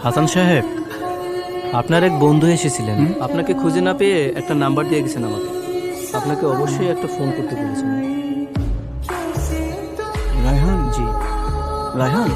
হাসান সাহেব, আপনার এক বন্ধু এসেছিলেন, আপনাকে খুঁজে না পেয়ে একটা নাম্বার দিয়ে গেছেন আমাকে। আপনাকে অবশ্যই একটা ফোন করতে বলেছেন। রায়হান? জি। রায়হান?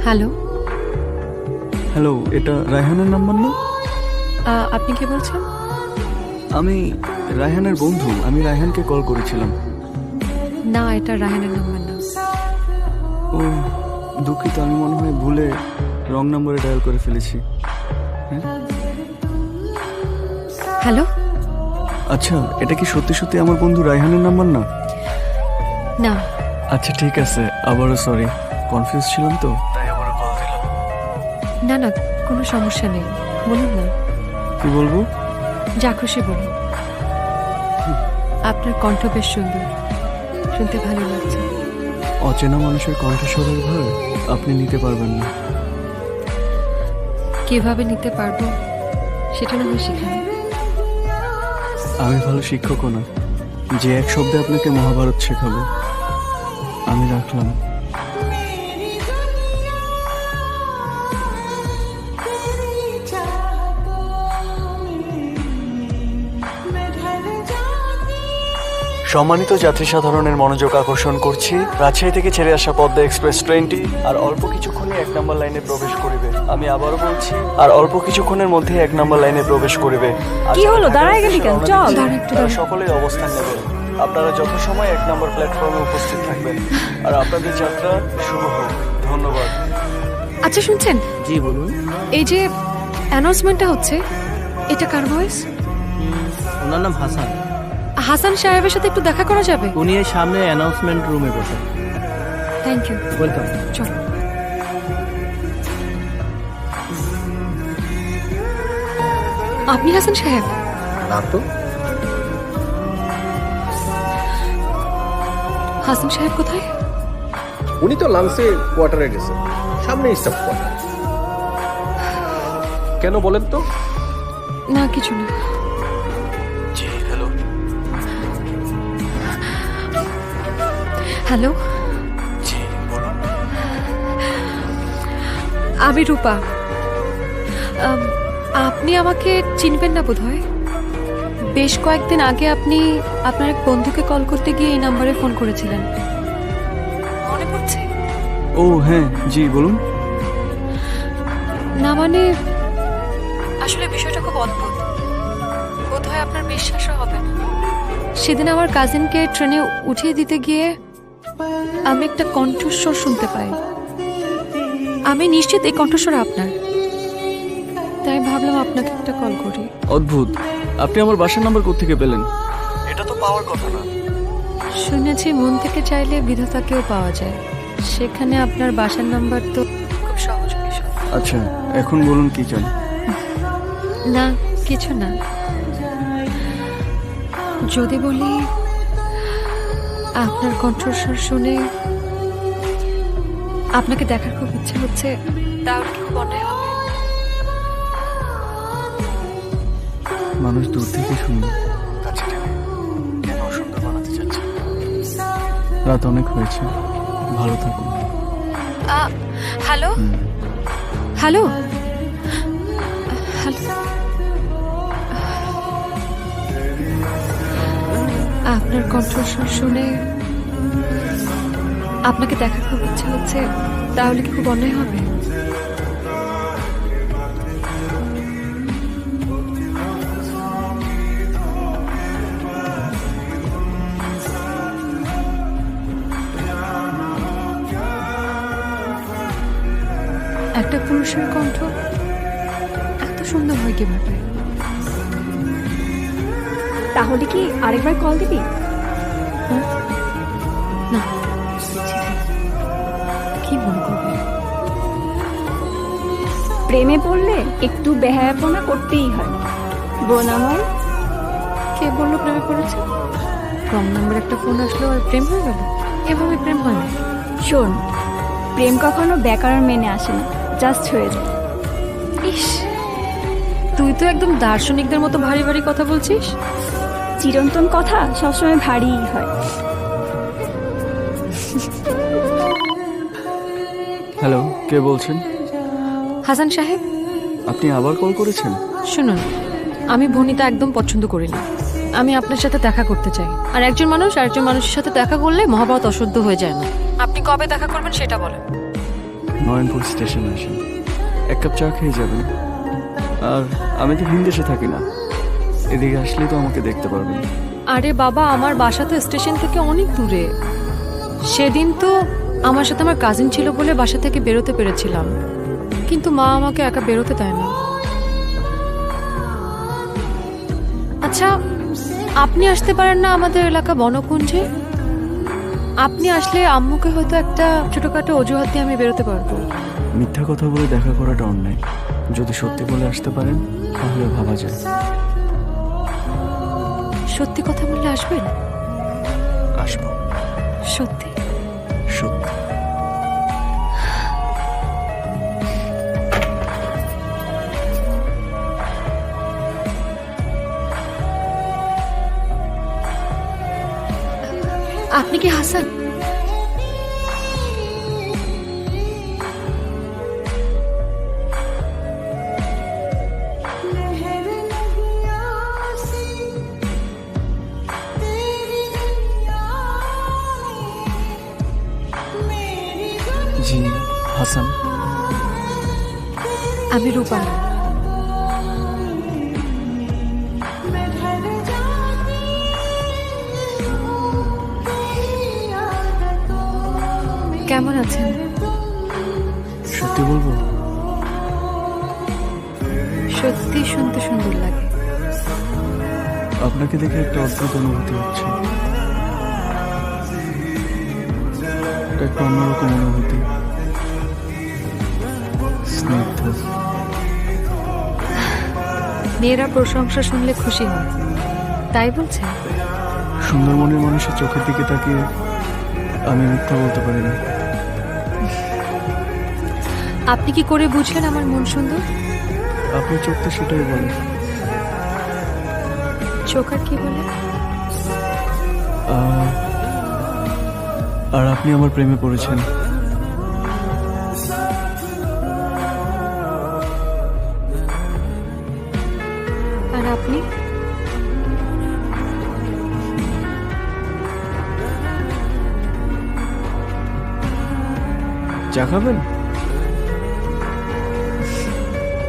হ্যালো, হ্যালো, এটা রায়হানের নাম্বার না? আপনি কে বলছেন? আমি রায়হানের বন্ধু, আমি রায়হানকে কল করেছিলাম। না, এটা রায়হানের নাম্বার না। ও দুঃখিত, আমি মনে হয় ভুলে রং নাম্বারে ডায়াল করে ফেলেছি। হ্যালো? আচ্ছা, এটা কি সত্যি সত্যি আমার বন্ধু রায়হানের নাম্বার না? না, আচ্ছা ঠিক আছে, আবারও সরি, কনফিউজ ছিলাম তো তাই আবারও কল দিলাম। না না, কোনো সমস্যা নেই, বলুন না, কি বলবো? যা খুশি বলুন। আপনার কণ্ঠ বেশ সুন্দর, শুনতে ভালো লাগছে। অচেনা মানুষের কণ্ঠস্বরের ভার আপনি নিতে পারবেন না। কিভাবে নিতে পারবো সেটা না হয় শেখান। আমি ভালো শিক্ষকও না যে এক শব্দে আপনাকে মহাভারত শেখাবো। আমি রাখলাম। সম্মানিত যাত্রী সাধারণের মনোযোগ আকর্ষণ করছি, রাজশাহী থেকে ছেড়ে আসা পদ্মা এক্সপ্রেস ট্রেনটি আর অল্প কিছুক্ষণই ১ নম্বর লাইনে প্রবেশ করিবে। আমি আবারও বলছি, আর অল্প কিছুক্ষণের মধ্যে ১ নম্বর লাইনে প্রবেশ করিবে। কি হলো, দাঁড়ায় গেলি কেন? চল। দাঁড়া একটু, তারা দাঁড়া। সকলেই অবস্থান নেবেন। আপনারা যথাসময় ১ নম্বর প্ল্যাটফর্মে উপস্থিত থাকবেন। আর আপনাদের যাত্রা শুভ হোক। ধন্যবাদ। আচ্ছা শুনছেন, জি বলুন। এই যে অ্যানাউন্সমেন্টটা হচ্ছে, এটা কার ভয়েস? ওনার নাম হাসান। হাসান সাহেবের সাথে একটু দেখা করা যাবে? উনি এই সামনে অ্যানাউন্সমেন্ট রুমে বসে। Thank you. ওয়েলকাম। চল। আপনি হাসান সাহেব? না তো। হাসান সাহেব কোথায়? উনি তো লাঞ্চে কোয়ার্টারে গেছে, সামনে স্টাফ কোয়ার্টার। কেন বলেন তো? না কিছু না। জি হ্যালো। হ্যালো, জি বলুন। আমি রূপা। আপনি আমাকে চিনবেন না বোধহয়। বেশ কয়েকদিন আগে আপনি আপনার এক বন্ধুকে কল করতে গিয়ে এই নাম্বারে ফোন করেছিলেন, মনে পড়ছে? ও হ্যাঁ, জি বলুন। না মানে, আসলে বিষয়টা খুব অদ্ভুত, বোধহয় আপনার বিশ্বাসও হবে না। সেদিন আমার কাজিনকে ট্রেনে উঠিয়ে দিতে গিয়ে আমি একটা কণ্ঠস্বর শুনতে পাই। আমি নিশ্চিত এই কণ্ঠস্বর আপনার, তাই ভাবলাম আপনাকে একটা কল করি। অদ্ভুত, আপনি আমার বাসার নাম্বার কোত্থেকে পেলেন? এটা তো পাওয়ার কথা না। শুনেছি মন থেকে চাইলে বিধাতাকেও পাওয়া যায়, সেখানে আপনার বাসার নাম্বার তো খুব সহজ বিষয়। আচ্ছা এখন বলুন কি চান? না কিছু না, যদি বলি আপনার কণ্ঠস্বর শুনে আপনাকে দেখার খুব ইচ্ছে হচ্ছে, তাহলে কি খুব অন্যায় হবে? মানুষ দূর থেকে সুন্দর, কাছে টেনে কেন সুন্দর বানাতে চাচ্ছে? রাত অনেক হয়েছে, ভালো থাকুন। হ্যালো হ্যালো হ্যালো, আপনার কণ্ঠস্বর শুনে আপনাকে দেখার খুব ইচ্ছে হচ্ছে, তাহলে কি খুব অন্যায় হবে? একটা পুরুষের কণ্ঠ এত সুন্দর হয় কিভাবে? তাহলে কি আরেকবার কল দিবি? না, কি মনে করবে? প্রেমে পড়লে একটু বেহায়াপনা করতেই হয়, বোন আমার। কে বললো প্রেমে পড়েছে? রং নাম্বার একটা ফোন আসলো আর প্রেম হয়ে গেল? এভাবে প্রেম হয় না। শোন, প্রেম কখনো ব্যাকরণ মেনে আসে না, জাস্ট হয়ে যায়। ইস, তুই তো একদম দার্শনিকদের মতো ভারী ভারী কথা বলছিস। চিরন্তন কথা সবসময় ভারীই হয়। হ্যালো, কে বলছেন? হাসান সাহেব, আপনি আবার কল করেছেন? শুনুন, আমি ভনিতা একদম পছন্দ করি না। আমি আপনার সাথে দেখা করতে চাই। আর একজন মানুষ আরেকজন মানুষের সাথে দেখা করলে মহাভারত অশুদ্ধ হয়ে যায় না। আপনি কবে দেখা করবেন সেটা বলেন। নয়নপুর স্টেশনে আসেন, এক কাপ চা খেয়ে যাবেন। আর আমি তো ভিনদেশে থাকি না, এদিকে আসলেই তো আমাকে দেখতে পারবেন। আরে বাবা, আমার বাসা তো স্টেশন থেকে অনেক দূরে। সেদিন তো আমার সাথে আমার কাজিন ছিল বলে বাসা থেকে বেরোতে পেরেছিলাম, কিন্তু মা আমাকে একা বেরোতে দেয় না। আচ্ছা, আপনি আসতে পারেন না আমাদের এলাকা বনকুঞ্জে? আপনি আসলে আম্মুকে হয়তো একটা ছোটখাটো অজুহাত দিয়ে আমি বেরোতে পারবো। মিথ্যা কথা বলে দেখা করাটা অন্যায়। যদি সত্যি বলে আসতে পারেন তাহলে ভাবা যায়। সত্যি কথা বললে আসবেন? আসবো, সত্যি? সত্যি। আপনি কি হাসান? জি, হাসান। আমি রূপা। কেমন আছেন? সত্যি বলবো, সত্যি শুনতে সুন্দর লাগে। আপনাকে দেখে একটা অদ্ভুত অনুভূতি হচ্ছে। একটা অন্যরকম অনুভূতি, স্নিগ্ধ। মেয়েরা প্রশংসা শুনলে খুশি হয়, তাই বলছেন? সুন্দর মনের মানুষের চোখের দিকে তাকিয়ে আমি মিথ্যা বলতে পারি না। আপনি কি করে বুঝলেন আমার মন সুন্দর? আপনি চোখ তো সেটাই বলেন। চোখ আর কি বলে? আর আপনি আমার প্রেমে পড়েছেন। আর আপনি? চা খাবেন?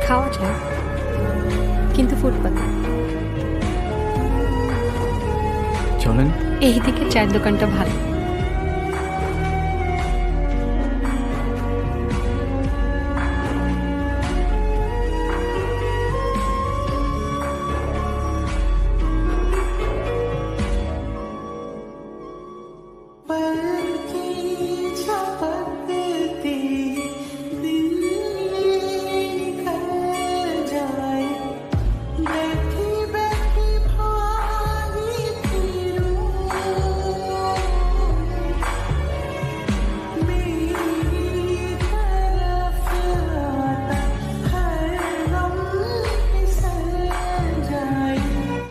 খাওয়া যায়, কিন্তু ফুটপাতে। চলেন। এই দিকে চায়ের দোকানটা ভালো।